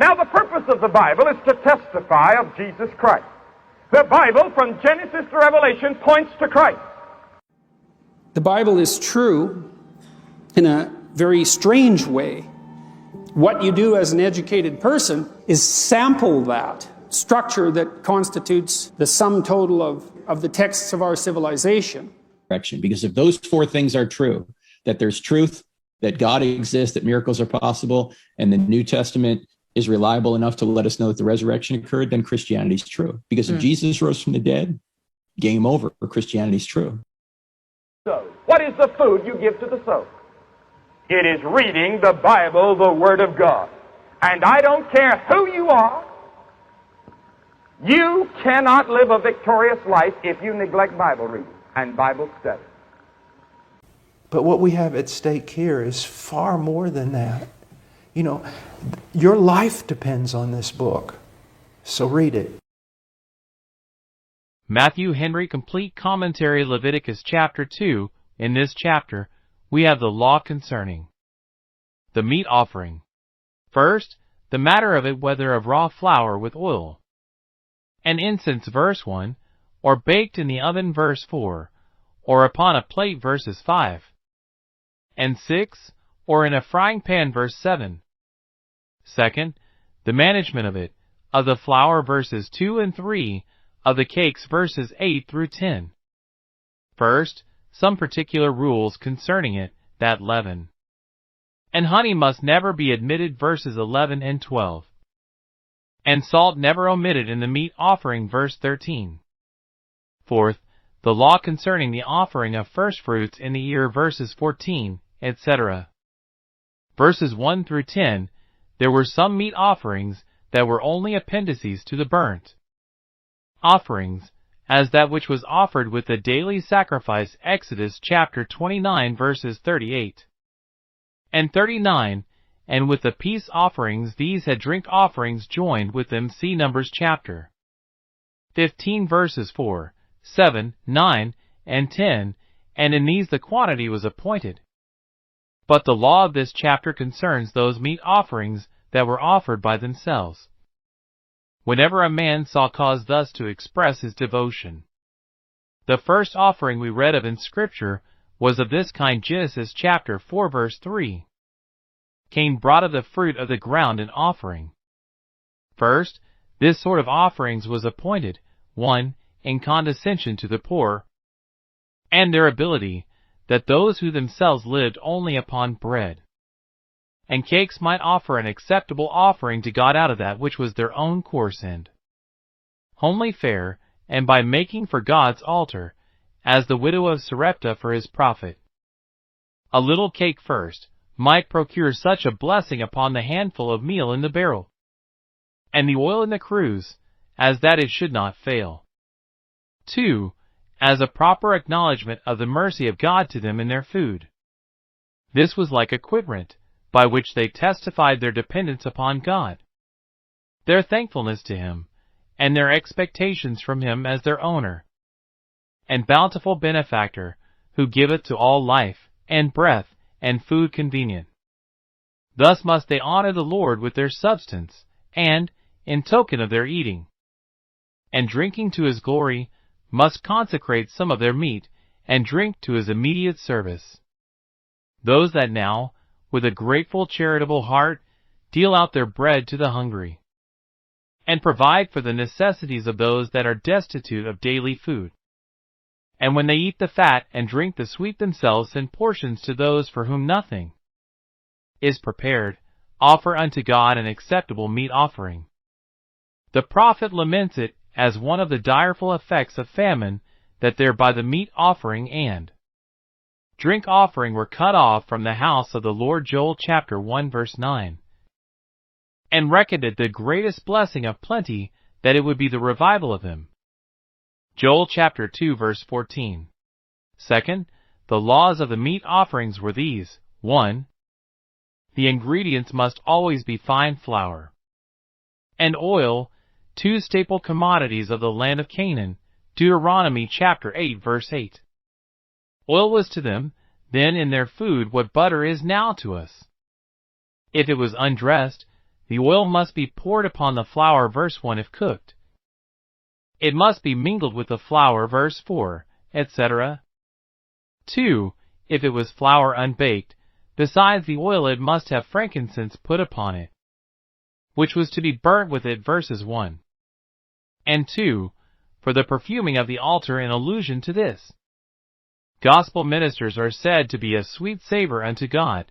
Now, the purpose of the Bible is to testify of Jesus Christ. The Bible, from Genesis to Revelation, points to Christ. The Bible is true in a very strange way. What you do as an educated person is sample that structure that constitutes the sum total of the texts of our civilization. Because if those four things are true, that there's truth, that God exists, that miracles are possible, and the New Testament is reliable enough to let us know that the resurrection occurred, then Christianity is true. Because if Jesus rose from the dead, game over, Christianity is true. So, what is the food you give to the soul? It is reading the Bible, the Word of God. And I don't care who you are, you cannot live a victorious life if you neglect Bible reading and Bible study. But what we have at stake here is far more than that. You know, your life depends on this book. So read it. Matthew Henry Complete Commentary, Leviticus chapter 2. In this chapter, we have the law concerning the meat offering. First, the matter of it, whether of raw flour with oil, and incense, verse 1, or baked in the oven, verse 4, or upon a plate, verses 5 and 6, or in a frying pan, verse 7. Second, the management of it, of the flour, verses 2 and 3, of the cakes, verses 8 through 10. First, some particular rules concerning it, that leaven and honey must never be admitted, verses 11 and 12. And salt never omitted in the meat offering, verse 13. Fourth, the law concerning the offering of first fruits in the year, verses 14, etc. Verses 1 through 10, there were some meat offerings that were only appendices to the burnt offerings, as that which was offered with the daily sacrifice, Exodus chapter 29, verses 38 and 39, and with the peace offerings, these had drink offerings joined with them, see Numbers chapter 15, verses 4, 7, 9, and 10, and in these the quantity was appointed. But the law of this chapter concerns those meat offerings that were offered by themselves, whenever a man saw cause thus to express his devotion. The first offering we read of in Scripture was of this kind, Genesis chapter 4, verse 3. Cain brought of the fruit of the ground an offering. First, this sort of offerings was appointed, 1, in condescension to the poor, and their ability, that those who themselves lived only upon bread and cakes might offer an acceptable offering to God out of that which was their own coarse and homely fare, and by making for God's altar, as the widow of Sarepta for his prophet. A little cake first might procure such a blessing upon the handful of meal in the barrel, and the oil in the cruse, as that it should not fail. 2. As a proper acknowledgment of the mercy of God to them in their food. This was like equivalent, by which they testified their dependence upon God, their thankfulness to Him, and their expectations from Him as their owner and bountiful benefactor, who giveth to all life, and breath, and food convenient. Thus must they honor the Lord with their substance, and, in token of their eating and drinking to His glory, must consecrate some of their meat and drink to His immediate service. Those that now, with a grateful charitable heart, deal out their bread to the hungry, and provide for the necessities of those that are destitute of daily food. And when they eat the fat and drink the sweet themselves, send portions to those for whom nothing is prepared, offer unto God an acceptable meat offering. The prophet laments it as one of the direful effects of famine, that there by the meat offering and drink offering were cut off from the house of the Lord, Joel chapter 1, verse 9, and reckoned it the greatest blessing of plenty that it would be the revival of them. Joel chapter 2, verse 14. Second, the laws of the meat offerings were these. 1. The ingredients must always be fine flour and oil, 2 staple commodities of the land of Canaan, Deuteronomy chapter 8, verse 8. Oil was to them, then, in their food what butter is now to us. If it was undressed, The oil must be poured upon the flour, verse 1, if cooked. It must be mingled with the flour, verse 4, etc. 2. If it was flour unbaked, besides the oil it must have frankincense put upon it, which was to be burnt with it, verses 1 and 2, for the perfuming of the altar in allusion to this. Gospel ministers are said to be a sweet savor unto God,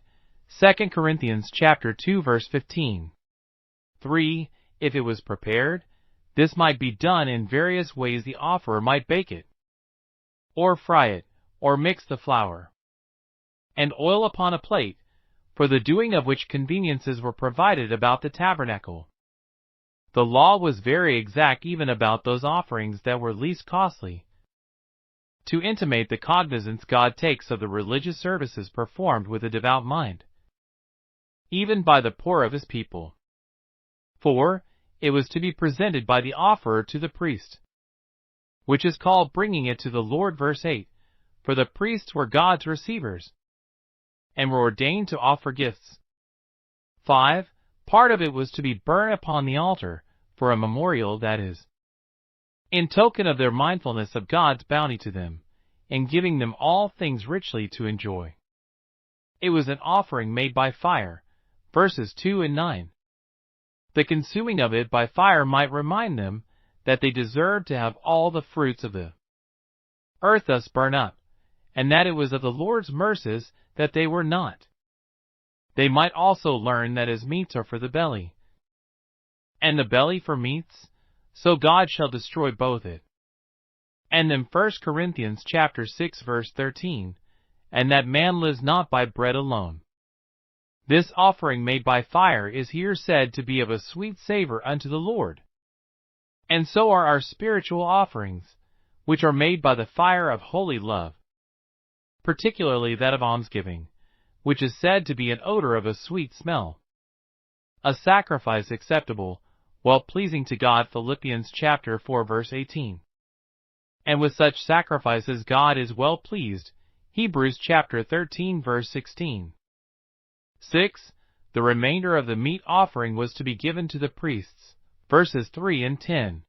2 Corinthians chapter 2 verse 15. 3. If it was prepared, this might be done in various ways. The offerer might bake it, or fry it, or mix the flour and oil upon a plate, for the doing of which conveniences were provided about the tabernacle. The law was very exact even about those offerings that were least costly, to intimate the cognizance God takes of the religious services performed with a devout mind, even by the poor of his people. 4. It was to be presented by the offerer to the priest, which is called bringing it to the Lord, verse 8, for the priests were God's receivers, and were ordained to offer gifts. 5. Part of it was to be burnt upon the altar, for a memorial, that is, in token of their mindfulness of God's bounty to them, in giving them all things richly to enjoy. It was an offering made by fire, verses 2 and 9. The consuming of it by fire might remind them that they deserved to have all the fruits of the earth thus burn up, and that it was of the Lord's mercies that they were not. They might also learn that as meats are for the belly, and the belly for meats, so God shall destroy both it. And then 1 Corinthians chapter 6 verse 13, and that man lives not by bread alone. This offering made by fire is here said to be of a sweet savor unto the Lord. And so are our spiritual offerings, which are made by the fire of holy love, particularly that of almsgiving, which is said to be an odor of a sweet smell, a sacrifice acceptable, well-pleasing to God, Philippians chapter 4 verse 18. And with such sacrifices God is well pleased, Hebrews chapter 13 verse 16. 6. The remainder of the meat offering was to be given to the priests, verses 3 and 10.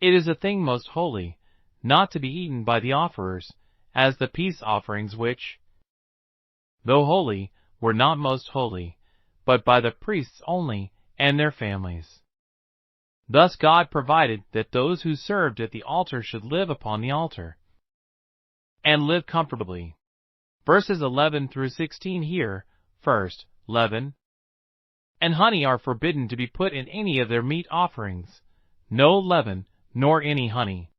It is a thing most holy, not to be eaten by the offerers, as the peace offerings which, though holy, were not most holy, but by the priests only and their families. Thus God provided that those who served at the altar should live upon the altar, and live comfortably. Verses 11 through 16 here, first, leaven and honey are forbidden to be put in any of their meat offerings, no leaven, nor any honey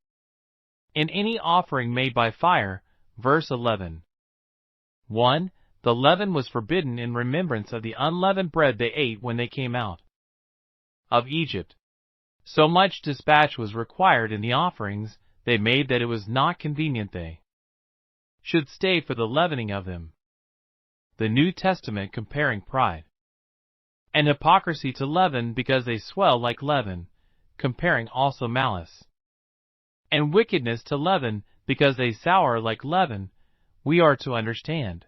in any offering made by fire, verse 11. 1. The leaven was forbidden in remembrance of the unleavened bread they ate when they came out of Egypt. So much dispatch was required in the offerings they made that it was not convenient they should stay for the leavening of them. The New Testament comparing pride and hypocrisy to leaven because they swell like leaven, comparing also malice and wickedness to leaven because they sour like leaven, we are to understand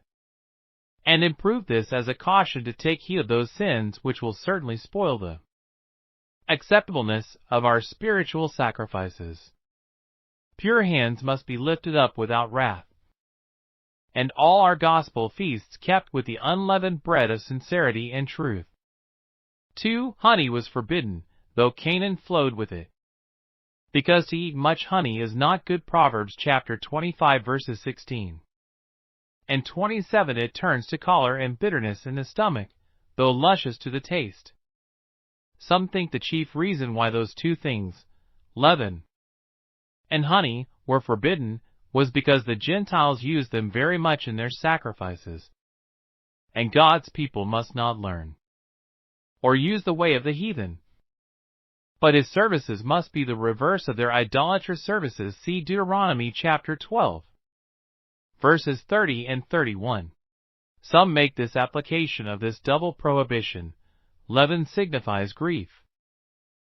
and improve this as a caution to take heed of those sins which will certainly spoil the acceptableness of our spiritual sacrifices. Pure hands must be lifted up without wrath, and all our gospel feasts kept with the unleavened bread of sincerity and truth. 2. Honey was forbidden, though Canaan flowed with it, because to eat much honey is not good. Proverbs chapter 25 verses 16 and 27. It turns to choler and bitterness in the stomach, though luscious to the taste. Some think the chief reason why those two things, leaven and honey, were forbidden was because the Gentiles used them very much in their sacrifices, and God's people must not learn or use the way of the heathen, but his services must be the reverse of their idolatrous services. See Deuteronomy chapter 12 verses 30 and 31. Some make this application of this double prohibition. Leaven signifies grief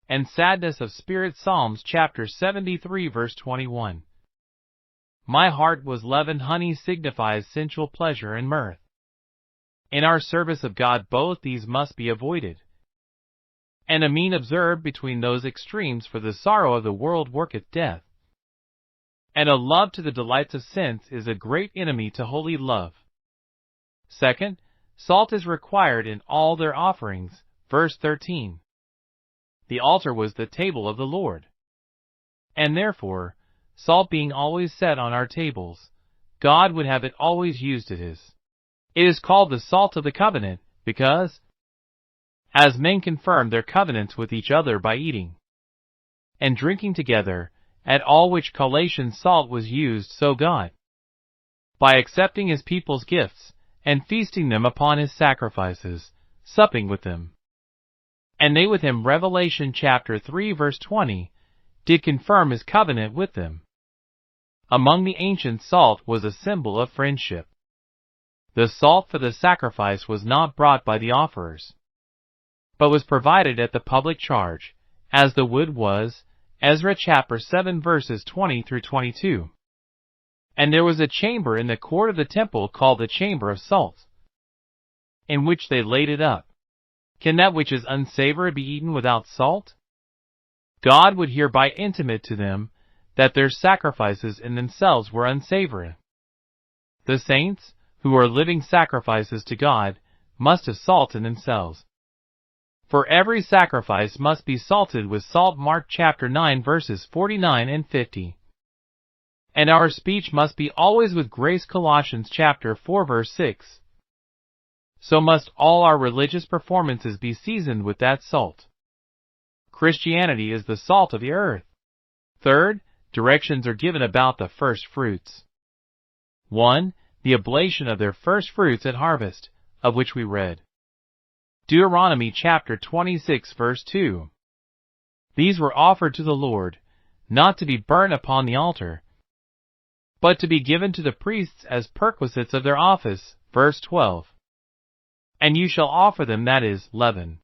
and sadness of spirit. Psalms chapter 73 verse 21. My heart was leavened. Honey signifies sensual pleasure and mirth. In our service of God both these must be avoided. and a mean observed between those extremes, for the sorrow of the world worketh death. And a love to the delights of sense is a great enemy to holy love. Second, salt is required in all their offerings. Verse 13. The altar was the table of the Lord. And therefore, salt being always set on our tables, God would have it always used at His. It is called the salt of the covenant, because, as men confirm their covenants with each other by eating and drinking together, at all which collation salt was used, so God, by accepting His people's gifts, and feasting them upon His sacrifices, supping with them, and they with Him, Revelation chapter 3 verse 20, did confirm His covenant with them. Among the ancients, salt was a symbol of friendship. The salt for the sacrifice was not brought by the offerers, but was provided at the public charge, as the wood was. Ezra chapter 7 verses 20 through 22. And there was a chamber in the court of the temple called the chamber of salt, in which they laid it up. Can that which is unsavory be eaten without salt? God would hereby intimate to them that their sacrifices in themselves were unsavory. The saints, who are living sacrifices to God, must have salt in themselves. For every sacrifice must be salted with salt. Mark chapter 9 verses 49 and 50. And our speech must be always with grace. Colossians chapter 4 verse 6. So must all our religious performances be seasoned with that salt. Christianity is the salt of the earth. Third, directions are given about the first fruits. 1. The oblation of their first fruits at harvest, of which we read. Deuteronomy chapter 26 verse 2. These were offered to the Lord, not to be burnt upon the altar, but to be given to the priests as perquisites of their office. Verse 12. And you shall offer them, that is, leaven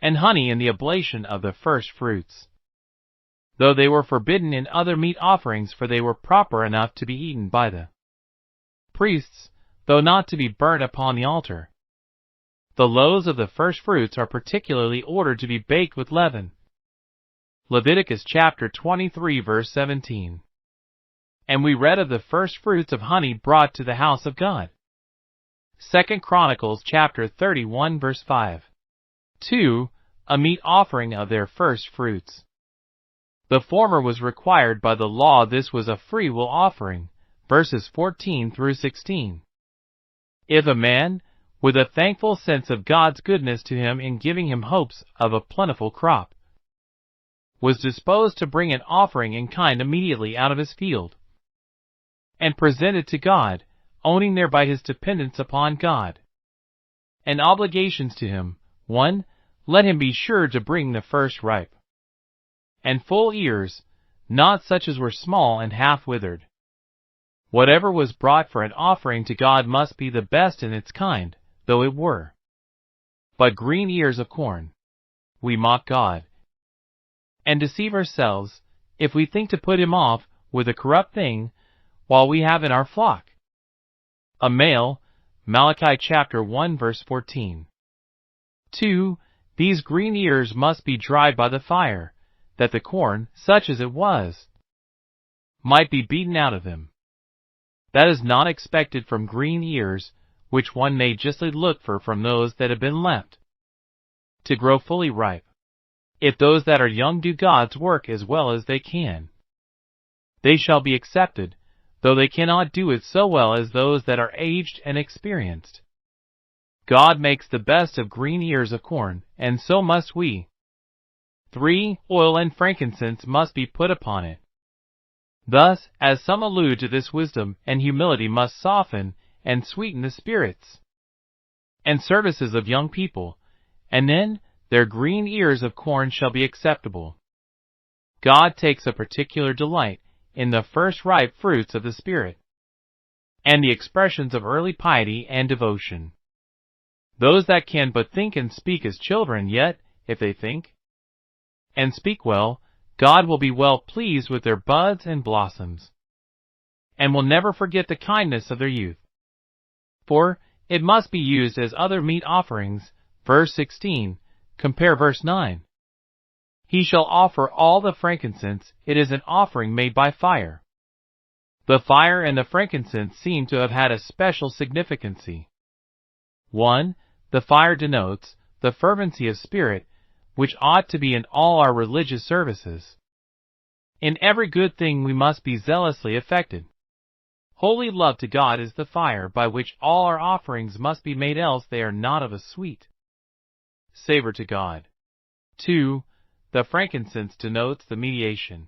and honey in the oblation of the first fruits, though they were forbidden in other meat offerings, for they were proper enough to be eaten by the priests, though not to be burnt upon the altar. The loaves of the first fruits are particularly ordered to be baked with leaven. Leviticus chapter 23 verse 17. And we read of the first fruits of honey brought to the house of God. 2 Chronicles chapter 31 verse 5. 2. A meat offering of their first fruits. The former was required by the law, this was a free will offering. Verses 14 through 16. If a man, with a thankful sense of God's goodness to him in giving him hopes of a plentiful crop, was disposed to bring an offering in kind immediately out of his field, and present it to God, owning thereby his dependence upon God, and obligations to Him, 1. Let him be sure to bring the first ripe and full ears, not such as were small and half withered. Whatever was brought for an offering to God must be the best in its kind, though it were but green ears of corn. We mock God and deceive ourselves if we think to put Him off with a corrupt thing while we have in our flock a male. Malachi chapter 1 verse 14. 2. These green ears must be dried by the fire, that the corn, such as it was, might be beaten out of them. That is not expected from green ears, which one may justly look for from those that have been left to grow fully ripe. If those that are young do God's work as well as they can, they shall be accepted, though they cannot do it so well as those that are aged and experienced. God makes the best of green ears of corn, and so must we. 3. Oil and frankincense must be put upon it. Thus, as some allude to this, wisdom and humility must soften and sweeten the spirits and services of young people, and then their green ears of corn shall be acceptable. God takes a particular delight in the first ripe fruits of the Spirit, and the expressions of early piety and devotion. Those that can but think and speak as children, yet, if they think and speak well, God will be well pleased with their buds and blossoms, and will never forget the kindness of their youth. For it must be used as other meat offerings, verse 16, Compare verse 9. He shall offer all the frankincense. It is an offering made by fire. The fire and the frankincense seem to have had a special significancy. 1. The fire denotes the fervency of spirit, which ought to be in all our religious services. In every good thing we must be zealously affected. Holy love to God is the fire by which all our offerings must be made, else they are not of a sweet savor to God. 2. The frankincense denotes the mediation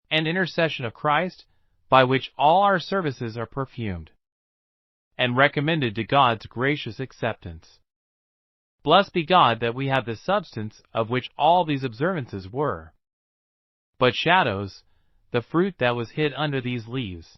and intercession of Christ, by which all our services are perfumed and recommended to God's gracious acceptance. Blessed be God that we have the substance of which all these observances were but shadows, the fruit that was hid under these leaves.